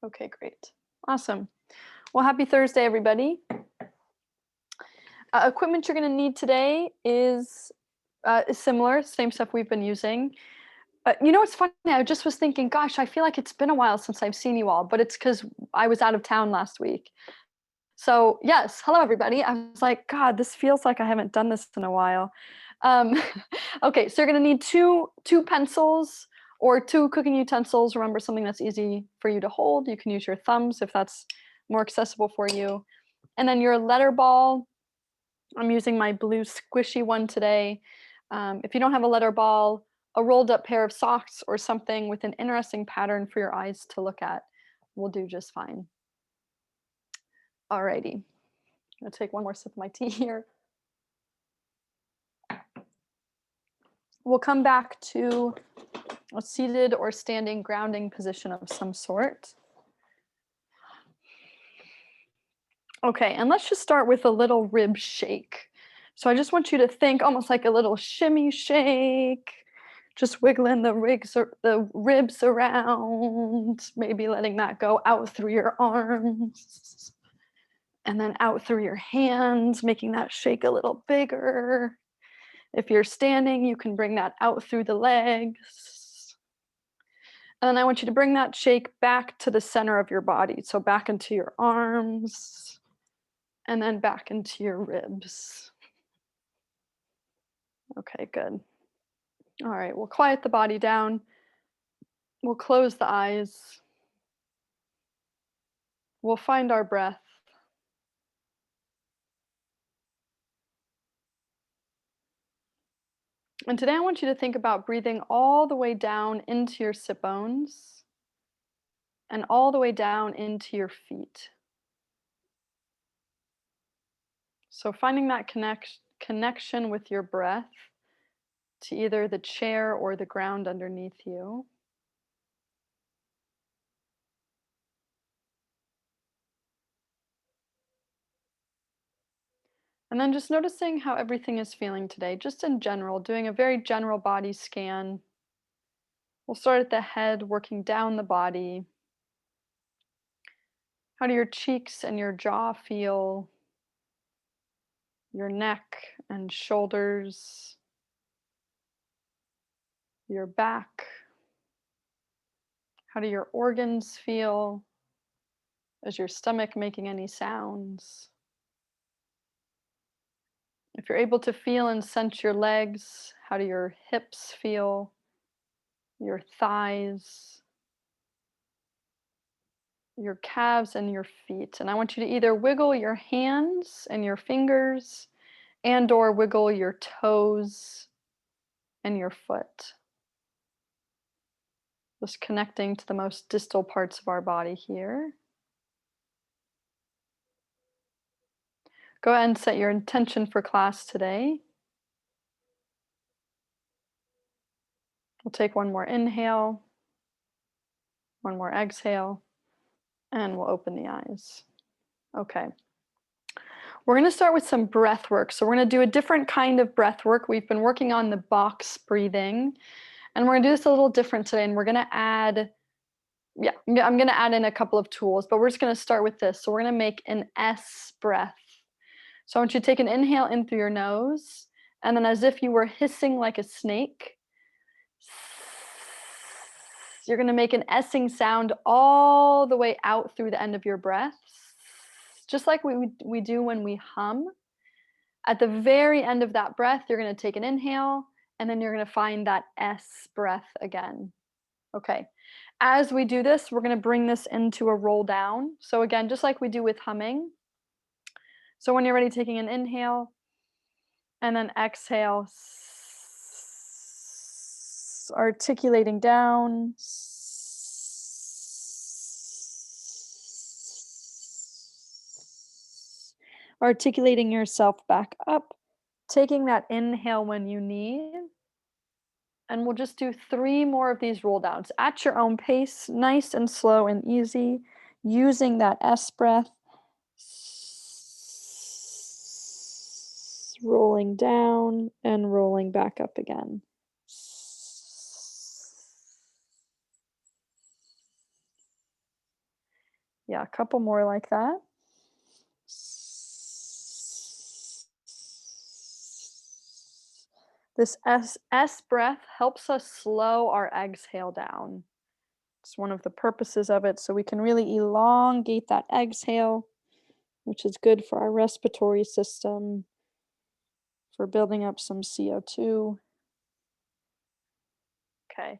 Okay, great. Awesome. Well, happy Thursday, everybody. Equipment you're going to need today is similar, same stuff we've been using. You know what's funny? I just was thinking, gosh, I feel like it's been a while since I've seen you all, but it's because I was out of town last week. So, yes, hello, everybody. I was like, God, this feels like I haven't done this in a while. Um, okay, so you're going to need two pencils or two cooking utensils. Remember, something that's easy for you to hold. You can use your thumbs if that's more accessible for you. And then your letter ball. I'm using my blue squishy one today. If you don't have a letter ball, a rolled up pair of socks or something with an interesting pattern for your eyes to look at will do just fine. Alrighty, I'm gonna take one more sip of my tea here. We'll come back to a seated or standing grounding position of some sort. Okay, and let's just start with a little rib shake. So I just want you to think almost like a little shimmy shake, just wiggling the ribs around, maybe letting that go out through your arms and then out through your hands, making that shake a little bigger. If you're standing, you can bring that out through the legs. And then I want you to bring that shake back to the center of your body. So back into your arms and then back into your ribs. Okay, good. All right, we'll quiet the body down. We'll close the eyes. We'll find our breath. And today I want you to think about breathing all the way down into your sit bones and all the way down into your feet. So finding that connection with your breath to either the chair or the ground underneath you. And then just noticing how everything is feeling today, just in general, doing a very general body scan. We'll start at the head, working down the body. How do your cheeks and your jaw feel? Your neck and shoulders, your back. How do your organs feel? Is your stomach making any sounds? If you're able to feel and sense your legs, how do your hips feel? Your thighs, your calves, and your feet. And I want you to either wiggle your hands and your fingers and or wiggle your toes and your foot. Just connecting to the most distal parts of our body here. Go ahead and set your intention for class today. We'll take one more inhale, one more exhale, and we'll open the eyes. Okay. We're going to start with some breath work. So we're going to do a different kind of breath work. We've been working on the box breathing, and we're going to do this a little different today. And we're going to add, I'm going to add in a couple of tools, but we're just going to start with this. So we're going to make an S breath. So I want you to take an inhale in through your nose, and then as if you were hissing like a snake, you're going to make an S-ing sound all the way out through the end of your breath, just like we do when we hum. At the very end of that breath, you're going to take an inhale, and then you're going to find that S breath again. Okay. As we do this, we're going to bring this into a roll down. So again, just like we do with humming. So when you're ready, taking an inhale, and then exhale, articulating down. Articulating yourself back up, taking that inhale when you need. And we'll just do 3 more of these roll downs at your own pace, nice and slow and easy, using that S breath. Rolling down and rolling back up again. Yeah, a couple more like that. This S breath helps us slow our exhale down. It's one of the purposes of it, so we can really elongate that exhale, which is good for our respiratory system, for building up some CO2. Okay.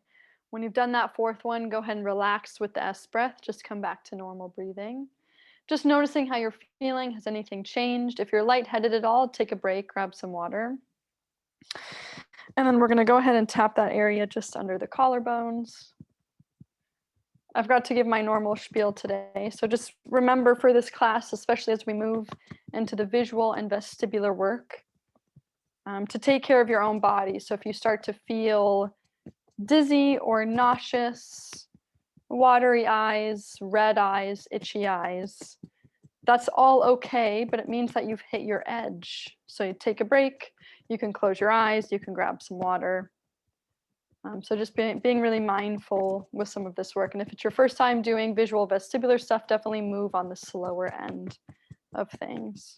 When you've done that fourth one, go ahead and relax with the S breath. Just come back to normal breathing. Just noticing how you're feeling. Has anything changed? If you're lightheaded at all, take a break, grab some water. And then we're going to go ahead and tap that area just under the collarbones. I forgot to give my normal spiel today. So just remember for this class, especially as we move into the visual and vestibular work, to take care of your own body. So if you start to feel dizzy or nauseous, watery eyes, red eyes, itchy eyes, that's all okay, but it means that you've hit your edge. So you take a break, you can close your eyes, you can grab some water. So just being really mindful with some of this work. And if it's your first time doing visual vestibular stuff, definitely move on the slower end of things.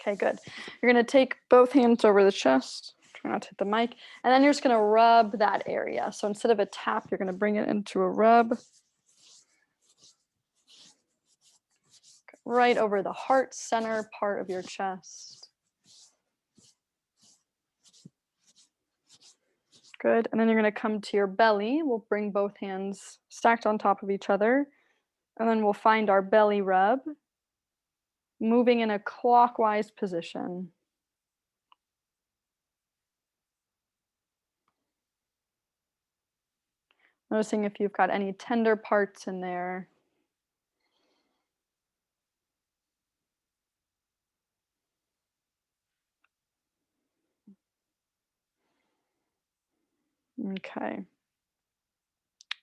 Okay, good. You're gonna take both hands over the chest, try not to hit the mic, and then you're just gonna rub that area. So instead of a tap, you're gonna bring it into a rub. Right over the heart center part of your chest. Good, and then you're gonna come to your belly. We'll bring both hands stacked on top of each other, and then we'll find our belly rub, moving in a clockwise position. Noticing if you've got any tender parts in there. Okay.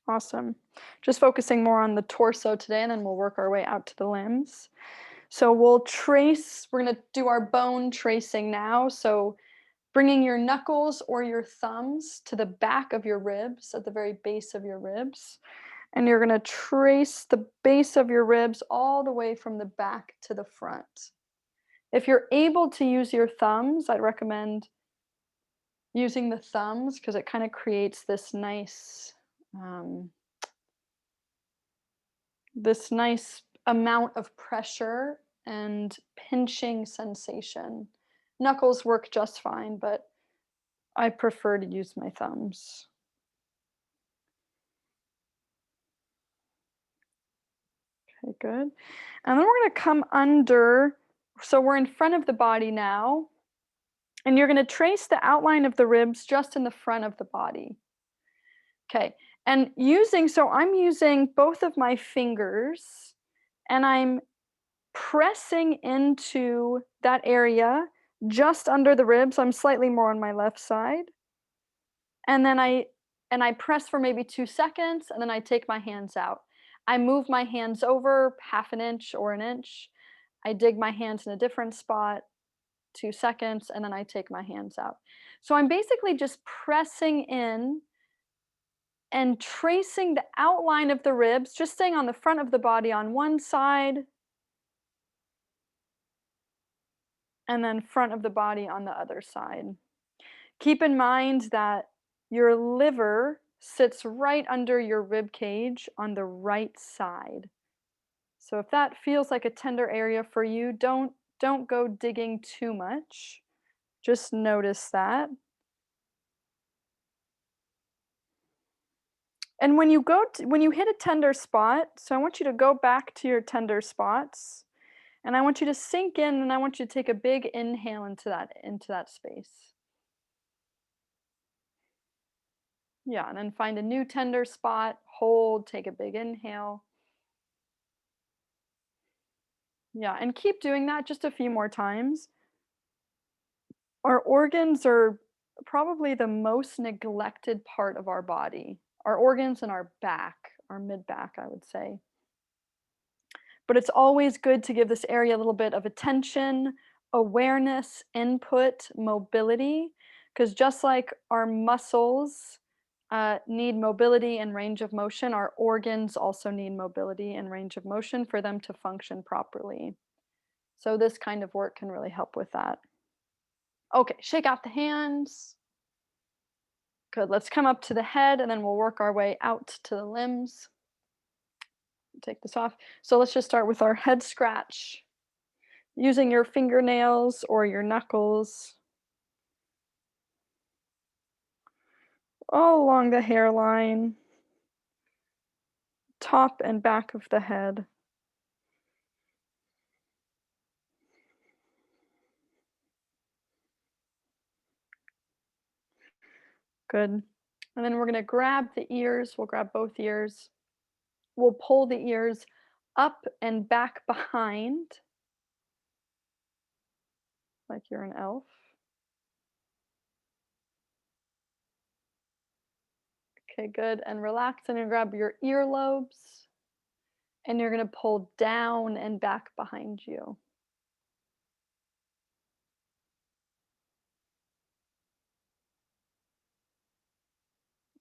Awesome. Just focusing more on the torso today, and then we'll work our way out to the limbs. So we're going to do our bone tracing now. So bringing your knuckles or your thumbs to the back of your ribs, at the very base of your ribs. And you're going to trace the base of your ribs all the way from the back to the front. If you're able to use your thumbs, I'd recommend using the thumbs because it kind of creates um, this nice amount of pressure and pinching sensation. Knuckles work just fine, but I prefer to use my thumbs. Okay, good. And then we're going to come under. So we're in front of the body now. And you're going to trace the outline of the ribs just in the front of the body. Okay. And I'm using both of my fingers and I'm pressing into that area just under the ribs. I'm slightly more on my left side. And then I press for maybe 2 seconds and then I take my hands out. I move my hands over half an inch or an inch. I dig my hands in a different spot, 2 seconds, and then I take my hands out. So I'm basically just pressing in and tracing the outline of the ribs, just staying on the front of the body on one side, and then front of the body on the other side. Keep in mind that your liver sits right under your rib cage on the right side. So if that feels like a tender area for you, don't go digging too much. Just notice that. And when you hit a tender spot, so I want you to go back to your tender spots and I want you to sink in and I want you to take a big inhale into that space. Yeah, and then find a new tender spot, hold, take a big inhale. Yeah, and keep doing that just a few more times. Our organs are probably the most neglected part of our body. Our organs and our back, our mid back, I would say. But it's always good to give this area a little bit of attention, awareness, input, mobility, because just like our muscles need mobility and range of motion. Our organs also need mobility and range of motion for them to function properly. So this kind of work can really help with that. Okay, shake out the hands. Good. Let's come up to the head and then we'll work our way out to the limbs. Take this off. So let's just start with our head scratch. Using your fingernails or your knuckles all along the hairline, top and back of the head. Good. And then we're going to grab the ears. We'll grab both ears. We'll pull the ears up and back behind, like you're an elf. Okay, good. And relax and you grab your earlobes and you're going to pull down and back behind you.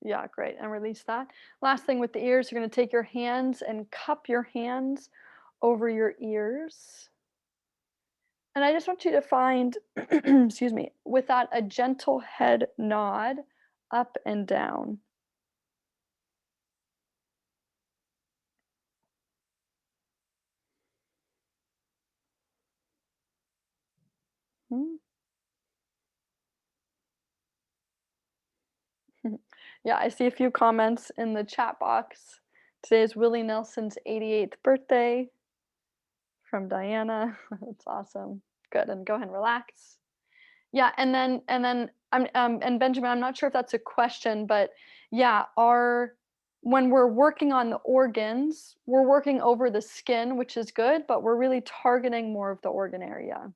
Yeah, great. And release that. Last thing with the ears, you're going to take your hands and cup your hands over your ears. And I just want you to find, excuse me, with that a gentle head nod up and down. Hmm? Yeah, I see a few comments in the chat box. Today is Willie Nelson's 88th birthday from Diana. That's awesome. Good. And go ahead and relax. Yeah, and then and Benjamin, I'm not sure if that's a question, but yeah, our when we're working on the organs, we're working over the skin, which is good, but we're really targeting more of the organ area.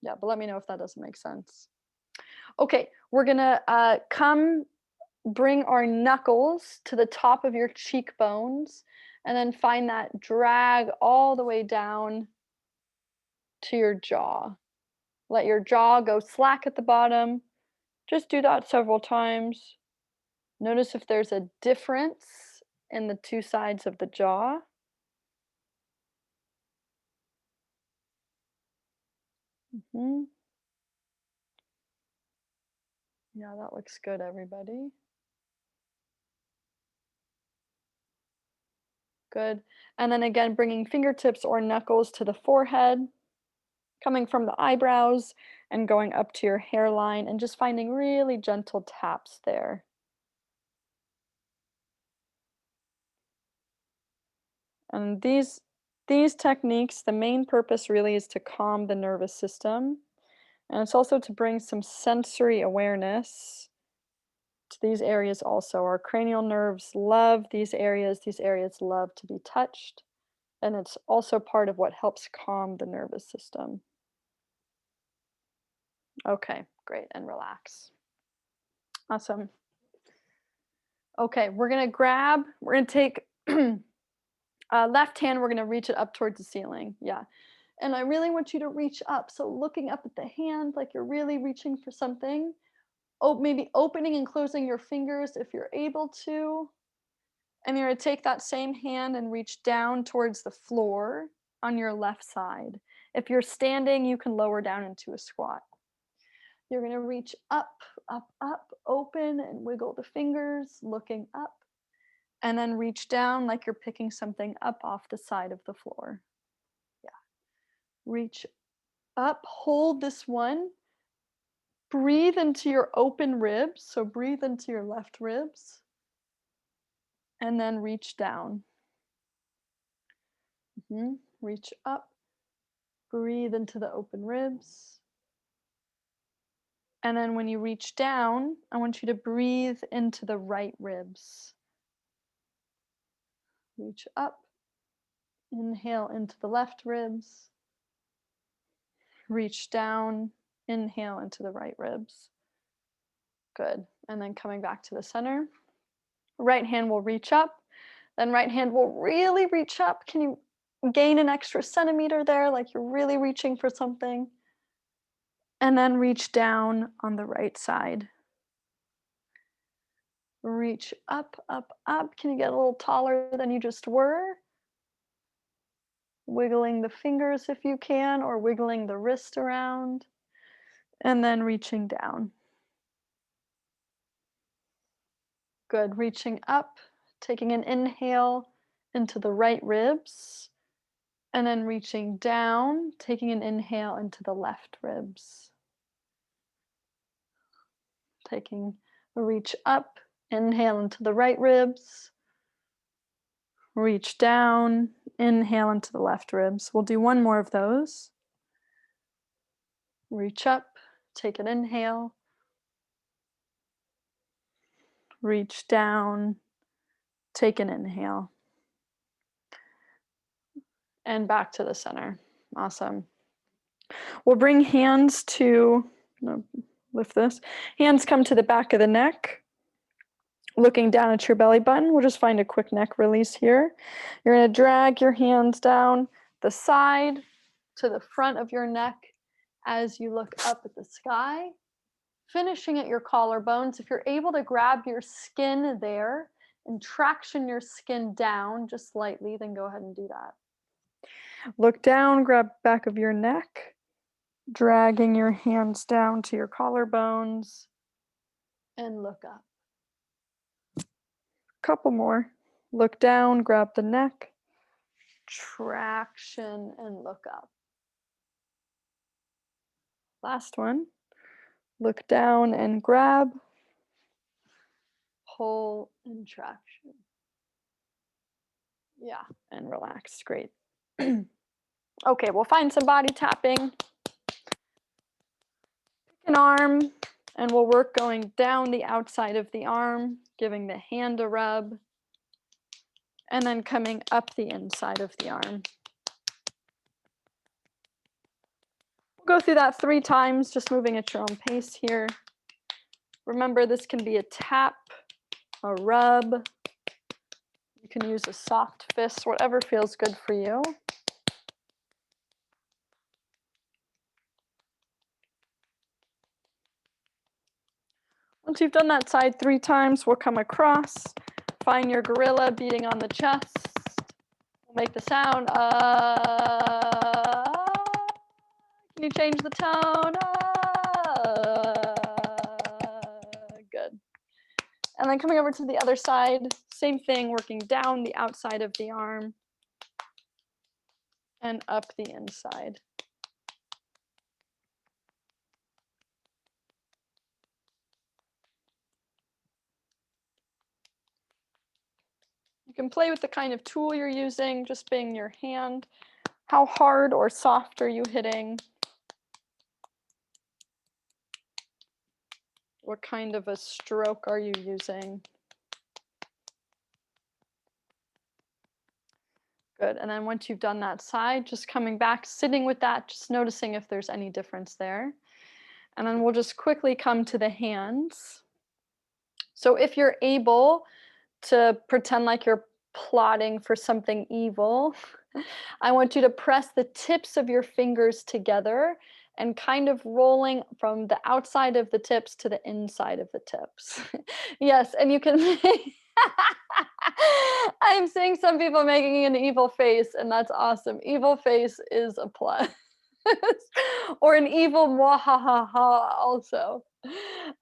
Yeah, but let me know if that doesn't make sense. Okay, we're gonna come bring our knuckles to the top of your cheekbones and then find that drag all the way down to your jaw. Let your jaw go slack at the bottom. Just do that several times. Notice if there's a difference in the two sides of the jaw. Mhm. Yeah, that looks good, everybody. Good. And then again, bringing fingertips or knuckles to the forehead, coming from the eyebrows and going up to your hairline and just finding really gentle taps there. And these techniques, the main purpose really is to calm the nervous system, and it's also to bring some sensory awareness to these areas also. Our cranial nerves love these areas. These areas love to be touched, and it's also part of what helps calm the nervous system. Okay, great, and relax. Awesome. Okay, we're gonna take left hand, we're gonna reach it up towards the ceiling. Yeah. And I really want you to reach up. So looking up at the hand like you're really reaching for something. Oh, maybe opening and closing your fingers if you're able to. And you're gonna take that same hand and reach down towards the floor on your left side. If you're standing, you can lower down into a squat. You're gonna reach up, up, up, open and wiggle the fingers, looking up, and then reach down like you're picking something up off the side of the floor. Yeah. Reach up, hold this one. Breathe into your open ribs. So breathe into your left ribs and then reach down. Reach up, breathe into the open ribs. And then when you reach down, I want you to breathe into the right ribs. Reach up, inhale into the left ribs. Reach down, inhale into the right ribs. Good. And then coming back to the center. Right hand will reach up, then right hand will really reach up. Can you gain an extra centimeter there, like you're really reaching for something? And then reach down on the right side. Reach up, up, up. Can you get a little taller than you just were? Wiggling the fingers if you can, or wiggling the wrist around, and then reaching down. Good, reaching up, taking an inhale into the right ribs, and then reaching down, taking an inhale into the left ribs. Taking a reach up, inhale into the right ribs, reach down, inhale into the left ribs. We'll do one more of those. Reach up, take an inhale, reach down, take an inhale, and back to the center. Awesome. We'll bring hands to, lift this. Hands come to the back of the neck, looking down at your belly button. We'll just find a quick neck release here. You're going to drag your hands down the side to the front of your neck as you look up at the sky, finishing at your collarbones. If you're able to grab your skin there and traction your skin down just slightly, then go ahead and do that. Look down, grab back of your neck, dragging your hands down to your collarbones, and look up. Couple more. Look down, grab the neck, traction, and look up. Last one. Look down and grab, pull, and traction. Yeah, and relax. Great. Okay, we'll find some body tapping. Pick an arm, and we'll work going down the outside of the arm, giving the hand a rub, and then coming up the inside of the arm. We'll go through that 3 times, just moving at your own pace here. Remember, this can be a tap, a rub. You can use a soft fist, whatever feels good for you. Once you've done that side 3 times, we'll come across, find your gorilla beating on the chest. We'll make the sound. Can you change the tone? Good. And then coming over to the other side, same thing, working down the outside of the arm and up the inside. You can play with the kind of tool you're using, just being your hand. How hard or soft are you hitting? What kind of a stroke are you using? Good, and then once you've done that side, just coming back, sitting with that, just noticing if there's any difference there. And then we'll just quickly come to the hands. So if you're able to pretend like you're plotting for something evil, I want you to press the tips of your fingers together and kind of rolling from the outside of the tips to the inside of the tips. Yes, and you can I'm seeing some people making an evil face, and that's awesome. Evil face is a plus. Or an evil mwahaha also.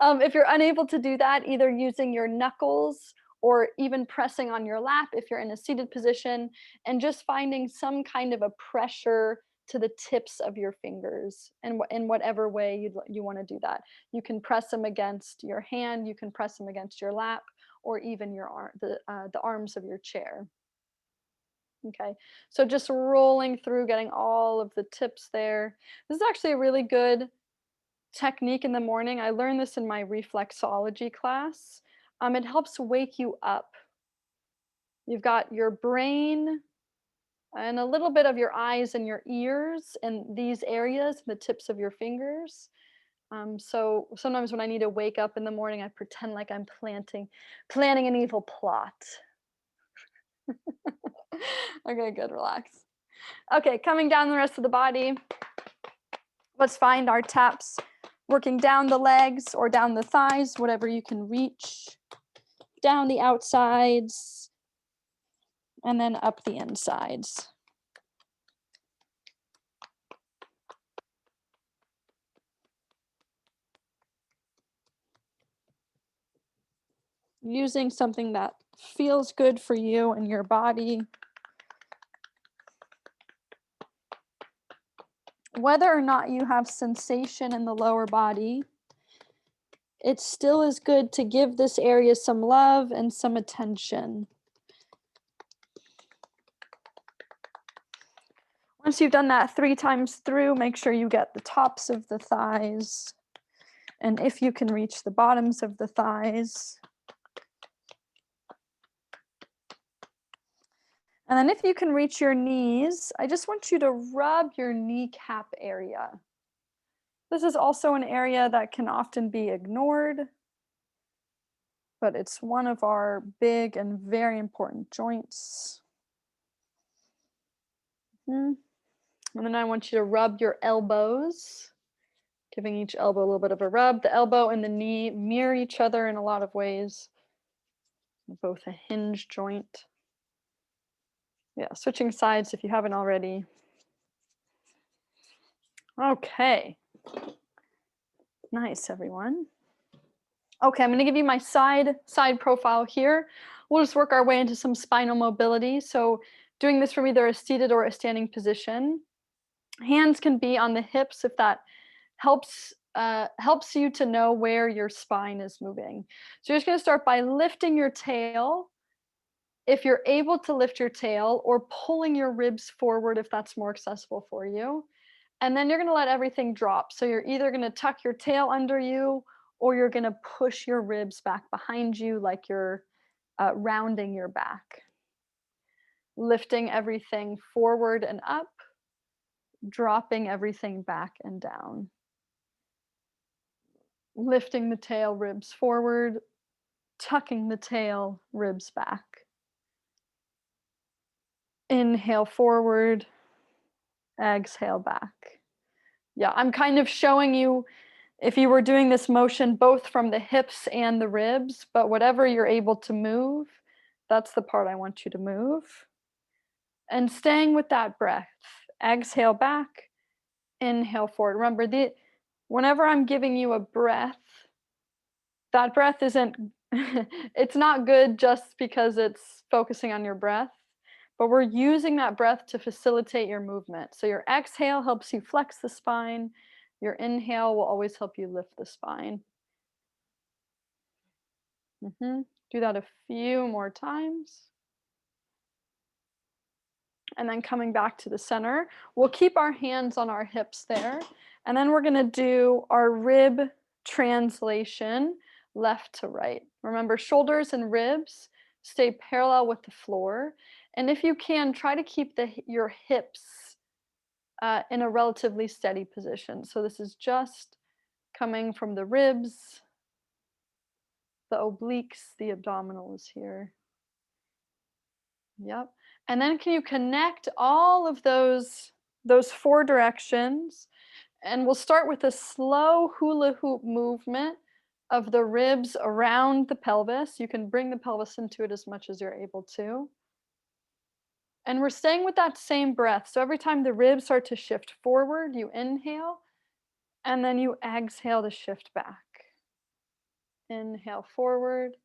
If you're unable to do that, either using your knuckles or even pressing on your lap if you're in a seated position, and just finding some kind of a pressure to the tips of your fingers, and in whatever way you want to do that. You can press them against your hand, you can press them against your lap, or even your arm, the arms of your chair. Okay, so just rolling through, getting all of the tips there. This is actually a really good technique in the morning. I learned this in my reflexology class. It helps wake you up. You've got your brain and a little bit of your eyes and your ears and these areas, the tips of your fingers. So sometimes when I need to wake up in the morning, I pretend like I'm planning an evil plot. Okay, good, relax. Okay, coming down the rest of the body. Let's find our taps, working down the legs or down the thighs, whatever you can reach. down the outsides, and then up the insides. Using something that feels good for you and your body. Whether or not you have sensation in the lower body, it still is good to give this area some love and some attention. Once you've done that 3 times through, make sure you get the tops of the thighs. And if you can reach the bottoms of the thighs. And then if you can reach your knees, I just want you to rub your kneecap area. This is also an area that can often be ignored, but it's one of our big and very important joints. And then I want you to rub your elbows, giving each elbow a little bit of a rub. The elbow and the knee mirror each other in a lot of ways. Both a hinge joint. Yeah, switching sides if you haven't already. Okay. Nice, everyone. Okay, I'm going to give you my side profile here. We'll just work our way into some spinal mobility. So doing this from either a seated or a standing position. Hands can be on the hips if that helps you to know where your spine is moving. So you're just going to start by lifting your tail. If you're able to lift your tail, or pulling your ribs forward if that's more accessible for you. And then you're going to let everything drop. So you're either going to tuck your tail under you, or you're going to push your ribs back behind you like you're rounding your back. Lifting everything forward and up, dropping everything back and down. Lifting the tail, ribs forward, tucking the tail, ribs back. Inhale forward, exhale back. Yeah, I'm kind of showing you if you were doing this motion both from the hips and the ribs, but whatever you're able to move, that's the part I want you to move. And staying with that breath. Exhale back, inhale forward. Remember, whenever I'm giving you a breath, that breath isn't, it's not good just because it's focusing on your breath, but we're using that breath to facilitate your movement. So your exhale helps you flex the spine. Your inhale will always help you lift the spine. Do that a few more times. And then coming back to the center, we'll keep our hands on our hips there. And then we're going to do our rib translation left to right. Remember, shoulders and ribs stay parallel with the floor. And if you can, try to keep your hips in a relatively steady position. So this is just coming from the ribs, the obliques, the abdominals here. Yep. And then can you connect all of those 4 directions? And we'll start with a slow hula hoop movement of the ribs around the pelvis. You can bring the pelvis into it as much as you're able to. And we're staying with that same breath. So every time the ribs start to shift forward, you inhale, and then you exhale to shift back. Inhale forward,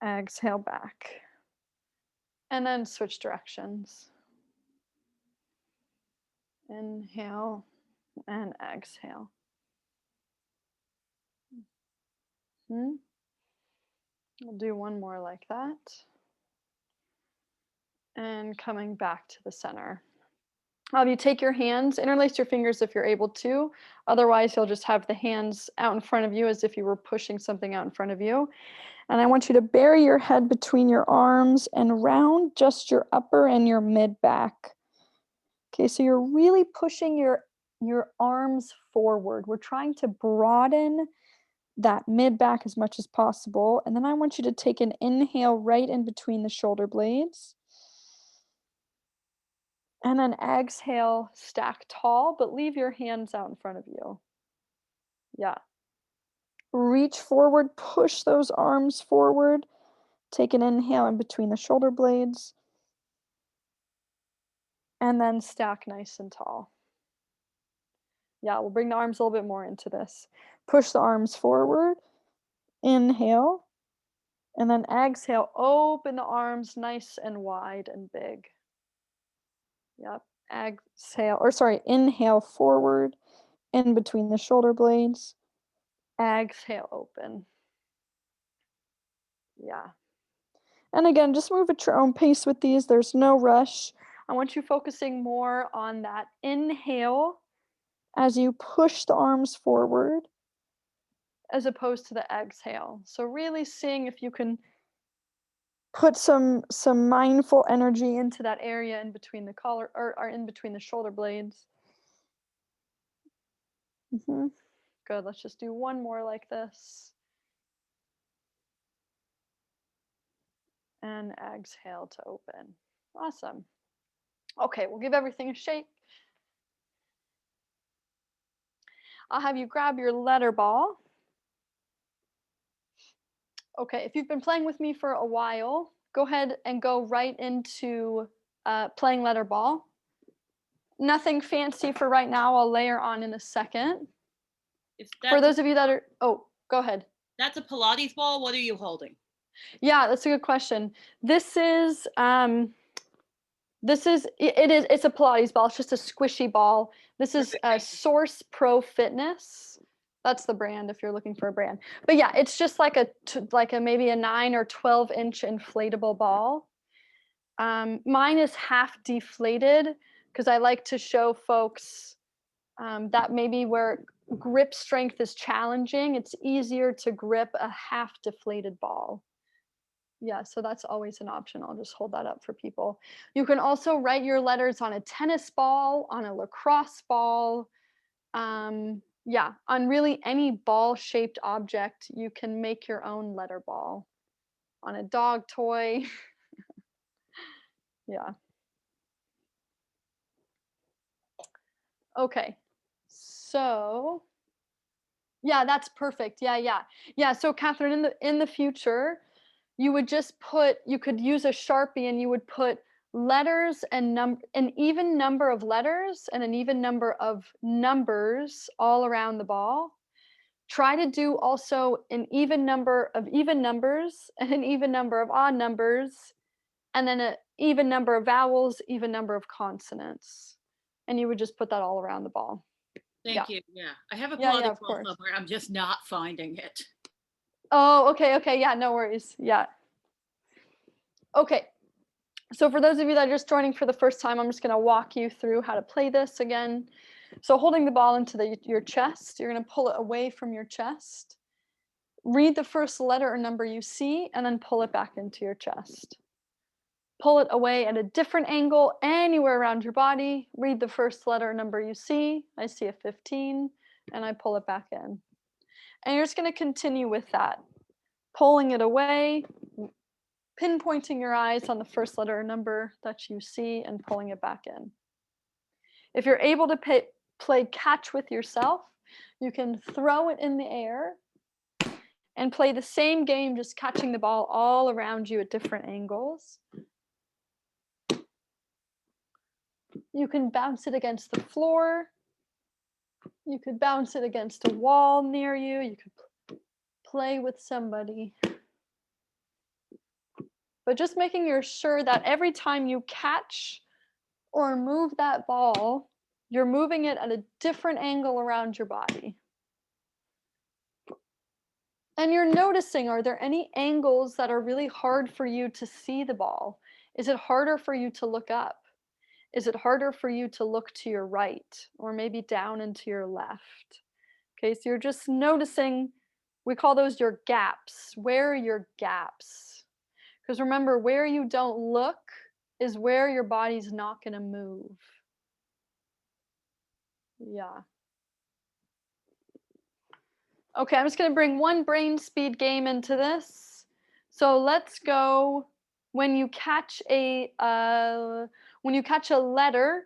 exhale back. And then switch directions. Inhale and exhale. We'll do one more like that. And coming back to the center. You take your hands, interlace your fingers if you're able to. Otherwise, you'll just have the hands out in front of you as if you were pushing something out in front of you. And I want you to bury your head between your arms and round just your upper and your mid back. Okay, so you're really pushing your arms forward. We're trying to broaden that mid back as much as possible. And then I want you to take an inhale right in between the shoulder blades. And then exhale, stack tall, but leave your hands out in front of you. Yeah. Reach forward, push those arms forward. Take an inhale in between the shoulder blades, and then stack nice and tall. Yeah, we'll bring the arms a little bit more into this. Push the arms forward, inhale, and then exhale, open the arms nice and wide and big. Yep, exhale, or sorry, inhale forward, in between the shoulder blades, exhale, open. Yeah. And again, just move at your own pace with these. There's no rush. I want you focusing more on that inhale as you push the arms forward as opposed to the exhale. So really seeing if you can put some mindful energy into that area in between the collar or in between the shoulder blades. Good. Let's just do one more like this. And exhale to open. Awesome. Okay, we'll give everything a shake. I'll have you grab your letter ball. Okay, if you've been playing with me for a while, go ahead and go right into playing letter ball. Nothing fancy for right now. I'll layer on in a second. For those of you that are, oh, go ahead. That's a Pilates ball. What are you holding? Yeah, that's a good question. It's a Pilates ball. It's just a squishy ball. This is Source Pro Fitness. That's the brand if you're looking for a brand. But yeah, it's just like a maybe a 9 or 12-inch inflatable ball. Mine is half deflated because I like to show folks that maybe where grip strength is challenging, it's easier to grip a half deflated ball. Yeah, so that's always an option. I'll just hold that up for people. You can also write your letters on a tennis ball, on a lacrosse ball. Yeah, on really any ball-shaped object, you can make your own letter ball. On a dog toy. Yeah. Okay. So, yeah, that's perfect. Yeah. Yeah, so Catherine, in the future, you would just you could use a Sharpie and you would put letters and an even number of letters and an even number of numbers all around the ball. Try to do also an even number of even numbers and an even number of odd numbers, and then an even number of vowels, even number of consonants. And you would just put that all around the ball. Thank you. Yeah. I have a Yeah, Pilates of ball course. somewhere. I'm just not finding it. Oh, okay. Yeah, no worries. Yeah. Okay. So for those of you that are just joining for the first time, I'm just going to walk you through how to play this again. So holding the ball into your chest, you're going to pull it away from your chest. Read the first letter or number you see, and then pull it back into your chest. Pull it away at a different angle anywhere around your body. Read the first letter or number you see. I see a 15, and I pull it back in. And you're just going to continue with that. Pulling it away, pinpointing your eyes on the first letter or number that you see, and pulling it back in. If you're able to play catch with yourself, you can throw it in the air and play the same game, just catching the ball all around you at different angles. You can bounce it against the floor. You could bounce it against a wall near you. You could play with somebody. But just making sure that every time you catch or move that ball, you're moving it at a different angle around your body. And you're noticing, are there any angles that are really hard for you to see the ball? Is it harder for you to look up? Is it harder for you to look to your right or maybe down and to your left? Okay, so you're just noticing, we call those your gaps. Where are your gaps? Because remember, where you don't look is where your body's not going to move. Yeah. Okay, I'm just going to bring one brain speed game into this. So let's go when you catch a letter,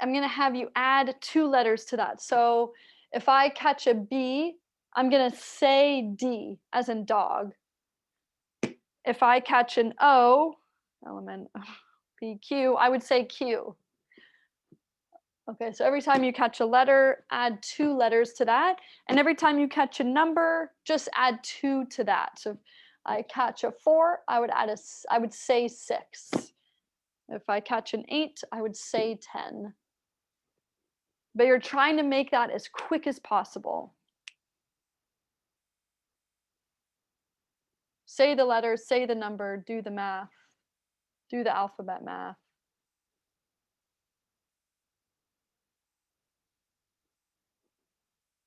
I'm going to have you add 2 letters to that. So if I catch a B, I'm going to say D as in dog. If I catch an O, element PQ, I would say Q. Okay, so every time you catch a letter, add 2 letters to that. And every time you catch a number, just add 2 to that. So if I catch a 4, I would say 6. If I catch an 8, I would say 10. But you're trying to make that as quick as possible. Say the letter, say the number, do the math, do the alphabet math.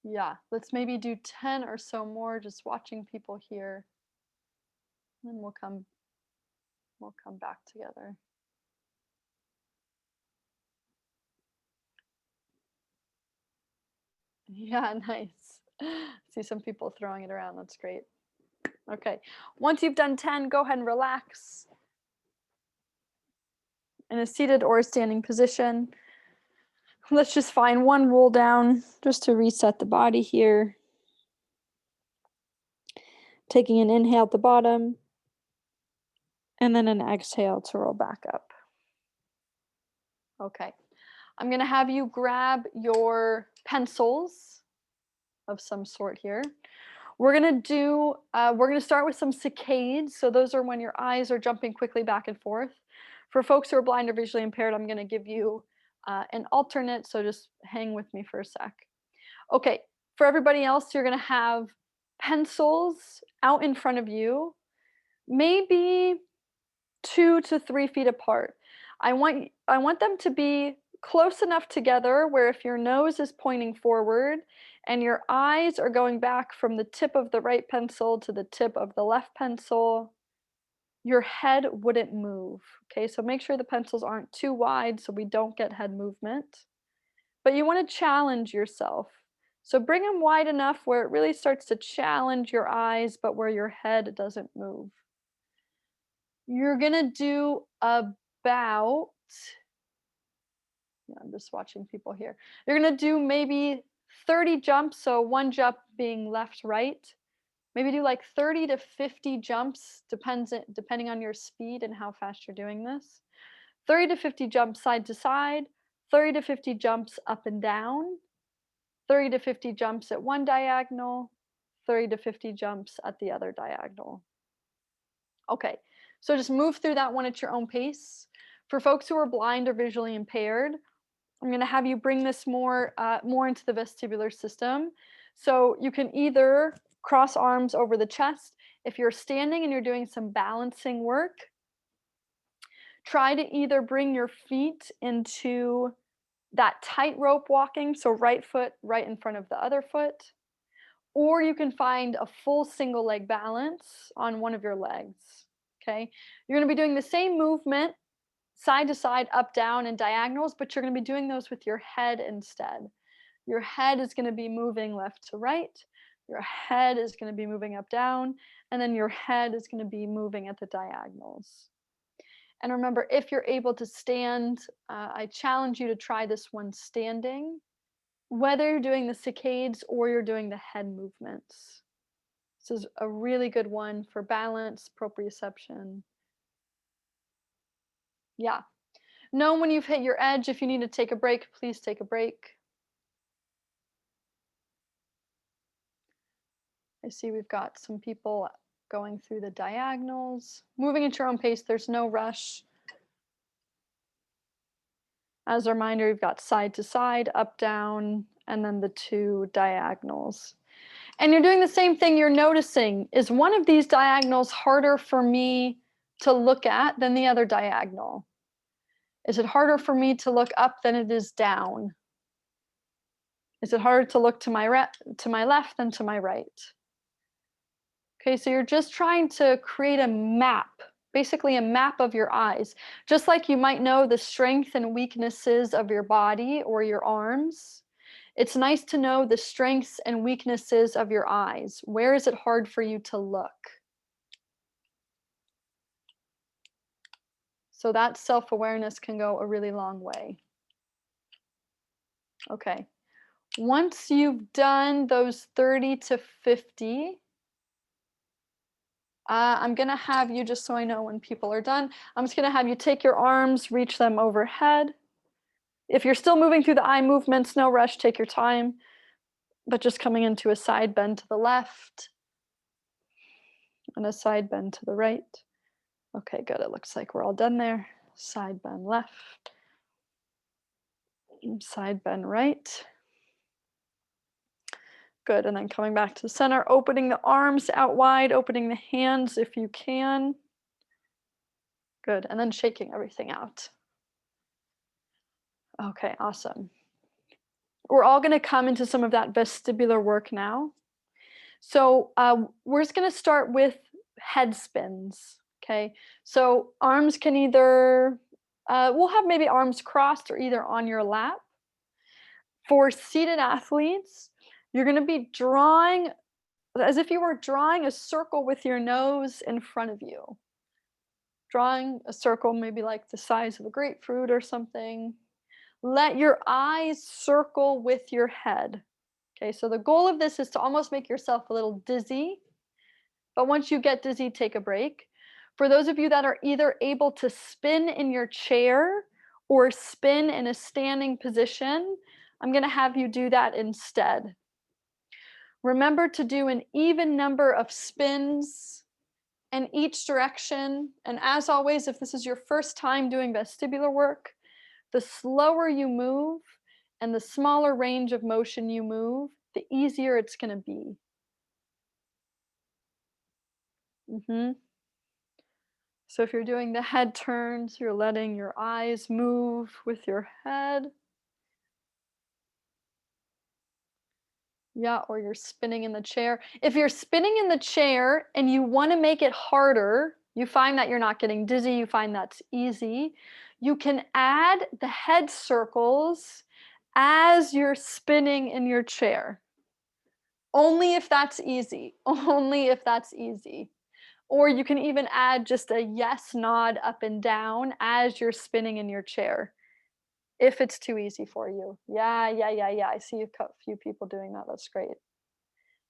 Yeah, let's maybe do 10 or so more, just watching people here. Then we'll come back together. Yeah, nice. See some people throwing it around. That's great. Okay. Once you've done 10, go ahead and relax in a seated or standing position. Let's just find one roll down just to reset the body here. Taking an inhale at the bottom and then an exhale to roll back up. Okay. I'm going to have you grab your pencils of some sort here. We're going to start with some saccades. So those are when your eyes are jumping quickly back and forth. For folks who are blind or visually impaired, I'm going to give you an alternate. So just hang with me for a sec. Okay. For everybody else, you're going to have pencils out in front of you, maybe 2 to 3 feet apart. I want them to be close enough together where if your nose is pointing forward and your eyes are going back from the tip of the right pencil to the tip of the left pencil, your head wouldn't move. Okay, so make sure the pencils aren't too wide so we don't get head movement. But you want to challenge yourself. So bring them wide enough where it really starts to challenge your eyes, but where your head doesn't move. You're gonna do about, yeah, I'm just watching people here. You're gonna do maybe 30 jumps, so one jump being left, right. Maybe do like 30 to 50 jumps, depending on your speed and how fast you're doing this. 30 to 50 jumps side to side, 30 to 50 jumps up and down, 30 to 50 jumps at one diagonal, 30 to 50 jumps at the other diagonal. Okay, so just move through that one at your own pace. For folks who are blind or visually impaired, I'm going to have you bring this more into the vestibular system. So you can either cross arms over the chest. If you're standing and you're doing some balancing work, try to either bring your feet into that tightrope walking, so right foot right in front of the other foot, or you can find a full single leg balance on one of your legs. Okay, you're going to be doing the same movement side to side, up, down, and diagonals, but you're going to be doing those with your head instead. Your head is going to be moving left to right, your head is going to be moving up, down, and then your head is going to be moving at the diagonals. And remember, if you're able to stand, I challenge you to try this one standing, whether you're doing the saccades or you're doing the head movements. This is a really good one for balance, proprioception. Yeah. Know when you've hit your edge. If you need to take a break, please take a break. I see we've got some people going through the diagonals. Moving at your own pace, there's no rush. As a reminder, you've got side to side, up, down, and then the 2 diagonals. And you're doing the same thing. You're noticing, is one of these diagonals harder for me to look at than the other diagonal? Is it harder for me to look up than it is down? Is it harder to look to my left than to my right? Okay, so you're just trying to create a map, basically a map of your eyes. Just like you might know the strengths and weaknesses of your body or your arms, it's nice to know the strengths and weaknesses of your eyes. Where is it hard for you to look? So that self-awareness can go a really long way. Okay. Once you've done those 30 to 50, I'm gonna have you, just so I know when people are done, I'm just gonna have you take your arms, reach them overhead. If you're still moving through the eye movements, no rush, take your time, but just coming into a side bend to the left and a side bend to the right. Okay, good. It looks like we're all done there. Side bend left, side bend right. Good, and then coming back to the center, opening the arms out wide, opening the hands if you can. Good, and then shaking everything out. Okay, awesome. We're all gonna come into some of that vestibular work now. So we're just gonna start with head spins, okay? So arms can either, we'll have maybe arms crossed or either on your lap. For seated athletes, you're gonna be drawing, as if you were drawing a circle with your nose in front of you. Drawing a circle maybe like the size of a grapefruit or something. Let your eyes circle with your head. Okay, so the goal of this is to almost make yourself a little dizzy, but once you get dizzy, take a break. For those of you that are either able to spin in your chair or spin in a standing position, I'm gonna have you do that instead. Remember to do an even number of spins in each direction. And as always, if this is your first time doing vestibular work, the slower you move and the smaller range of motion you move, the easier it's going to be. So if you're doing the head turns, you're letting your eyes move with your head. Yeah, or you're spinning in the chair. If you're spinning in the chair and you want to make it harder, you find that you're not getting dizzy, you find that's easy, you can add the head circles as you're spinning in your chair. Only if that's easy. Only if that's easy. Or you can even add just a yes nod up and down as you're spinning in your chair. If it's too easy for you. Yeah, yeah, yeah, yeah. I see a few people doing that. That's great.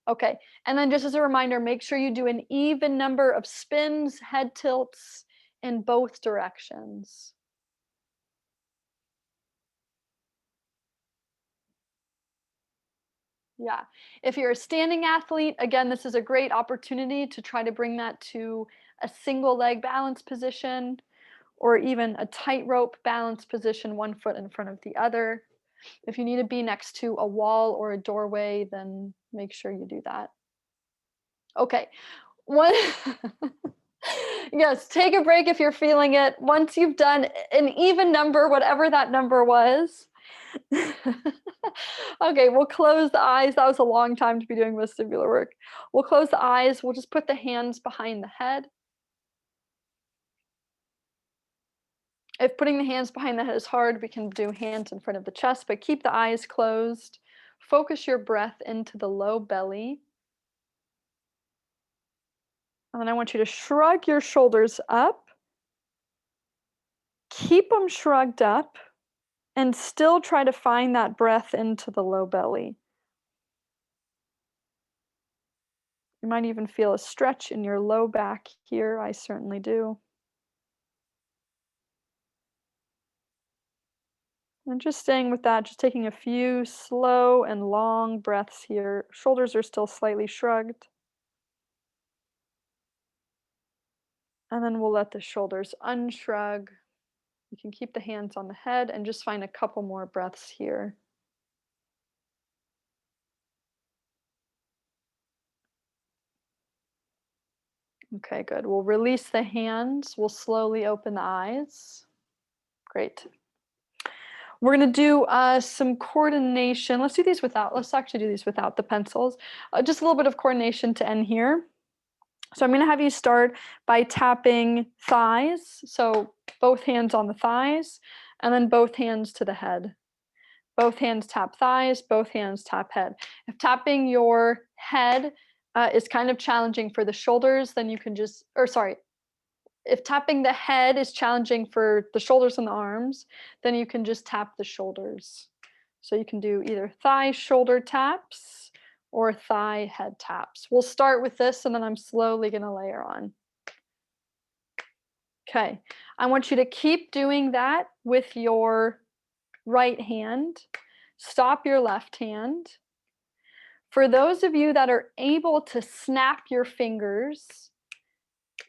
Okay. And then just as a reminder, make sure you do an even number of spins, head tilts in both directions. Yeah. If you're a standing athlete, again, this is a great opportunity to try to bring that to a single leg balance position or even a tightrope balance position, one foot in front of the other. If you need to be next to a wall or a doorway, then make sure you do that. Okay. One Yes, take a break if you're feeling it. Once you've done an even number, whatever that number was. Okay, we'll close the eyes. That was a long time to be doing vestibular work. We'll close the eyes. We'll just put the hands behind the head. If putting the hands behind the head is hard, we can do hands in front of the chest, but keep the eyes closed. Focus your breath into the low belly. And then I want you to shrug your shoulders up. Keep them shrugged up and still try to find that breath into the low belly. You might even feel a stretch in your low back here. I certainly do. And just staying with that, just taking a few slow and long breaths here. Shoulders are still slightly shrugged. And then we'll let the shoulders unshrug. You can keep the hands on the head and just find a couple more breaths here. Okay, good. We'll release the hands. We'll slowly open the eyes. Great. We're going to do some coordination. Let's actually do these without the pencils. Just a little bit of coordination to end here. So I'm going to have you start by tapping thighs. So both hands on the thighs and then both hands to the head. Both hands tap thighs, both hands tap head. If tapping your head is kind of challenging for the shoulders, then you can just, if tapping the head is challenging for the shoulders and the arms, then you can just tap the shoulders. So you can do either thigh shoulder taps or thigh head taps. We'll start with this and then I'm slowly going to layer on. Okay, I want you to keep doing that with your right hand. Stop your left hand. For those of you that are able to snap your fingers,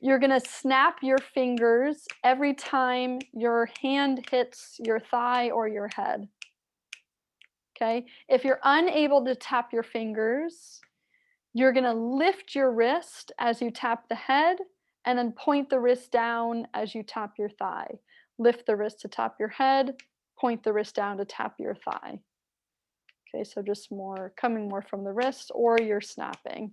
you're going to snap your fingers every time your hand hits your thigh or your head. Okay, if you're unable to tap your fingers, you're going to lift your wrist as you tap the head and then point the wrist down as you tap your thigh. Lift the wrist to tap your head, point the wrist down to tap your thigh. Okay, so just more coming more from the wrist or you're snapping.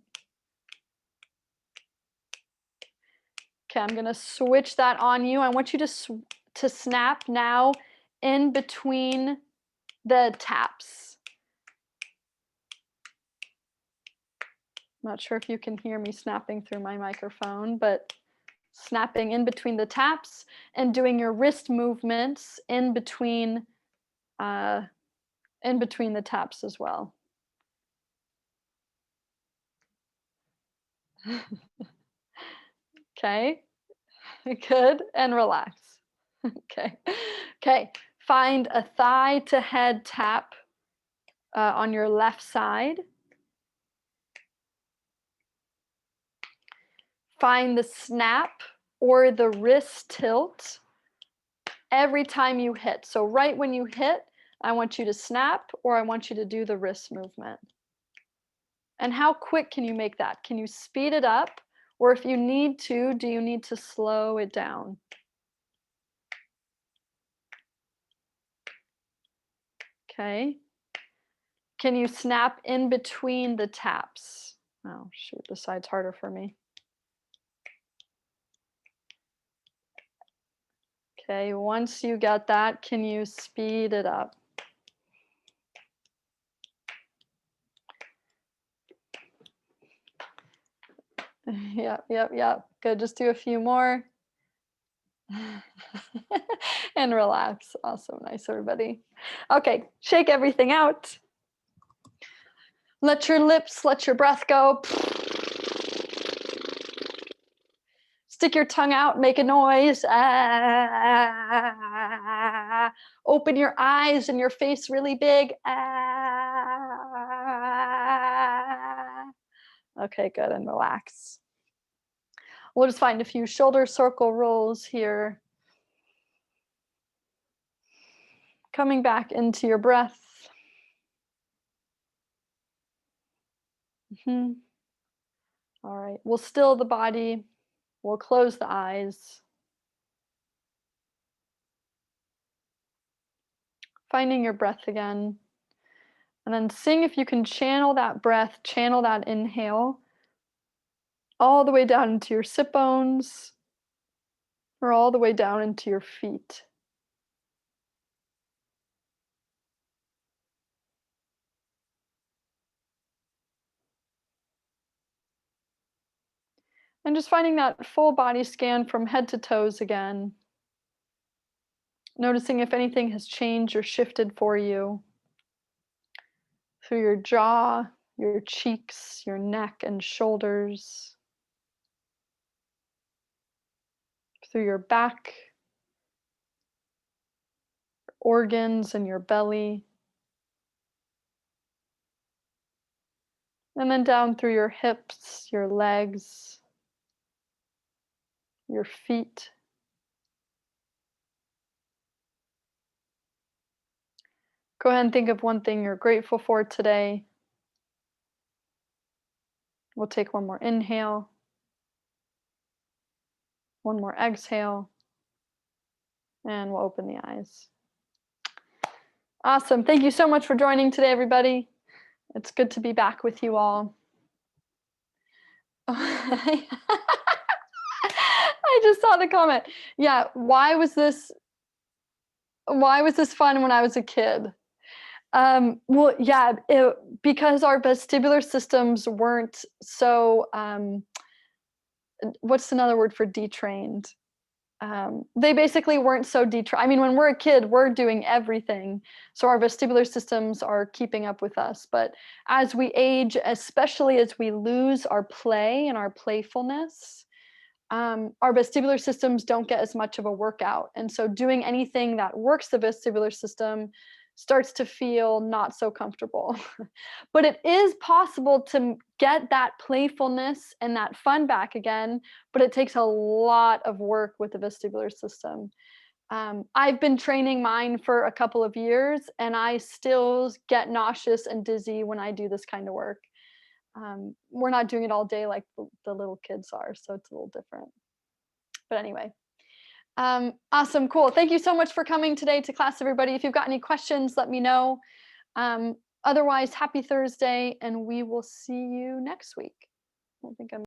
Okay, I'm going to switch that on you. I want you to snap now in between the taps. Not sure if you can hear me snapping through my microphone, but snapping in between the taps and doing your wrist movements in between the taps as well. Okay, good, and relax. Okay, okay. Find a thigh to head tap on your left side. Find the snap or the wrist tilt every time you hit. So right when you hit, I want you to snap or I want you to do the wrist movement. And how quick can you make that? Can you speed it up? Or if you need to, do you need to slow it down? Okay. Can you snap in between the taps? Oh, shoot, this side's harder for me. Okay, once you get that, can you speed it up? Yep. Good, just do a few more. And relax. Awesome, nice, everybody. Okay, shake everything out. Let your lips, let your breath go. Stick your tongue out, make a noise. Ah. Open your eyes and your face really big. Ah. Okay, good, and relax. We'll just find a few shoulder circle rolls here. Coming back into your breath. All right, we'll still the body. We'll close the eyes. Finding your breath again. And then sing if you can channel that breath, channel that inhale all the way down into your sit bones or all the way down into your feet. And just finding that full body scan from head to toes again. Noticing if anything has changed or shifted for you through your jaw, your cheeks, your neck and shoulders, through your back, organs and your belly, and then down through your hips, your legs, your feet. Go ahead and think of one thing you're grateful for today. We'll take one more inhale, one more exhale, and we'll open the eyes. Awesome. Thank you so much for joining today, everybody. It's good to be back with you all. I just saw the comment. Yeah, why was this fun when I was a kid? Well, yeah, because our vestibular systems weren't so, what's another word for detrained? They basically weren't so I mean, when we're a kid, we're doing everything, so our vestibular systems are keeping up with us. But as we age, especially as we lose our play and our playfulness, our vestibular systems don't get as much of a workout. And so doing anything that works the vestibular system starts to feel not so comfortable. But it is possible to get that playfulness and that fun back again, but it takes a lot of work with the vestibular system. I've been training mine for a couple of years and I still get nauseous and dizzy when I do this kind of work. We're not doing it all day like the little kids are, so it's a little different. But anyway, awesome, cool. Thank you so much for coming today to class, everybody. If you've got any questions, let me know. Um, Otherwise, happy Thursday, and we will see you next week. I don't think I'm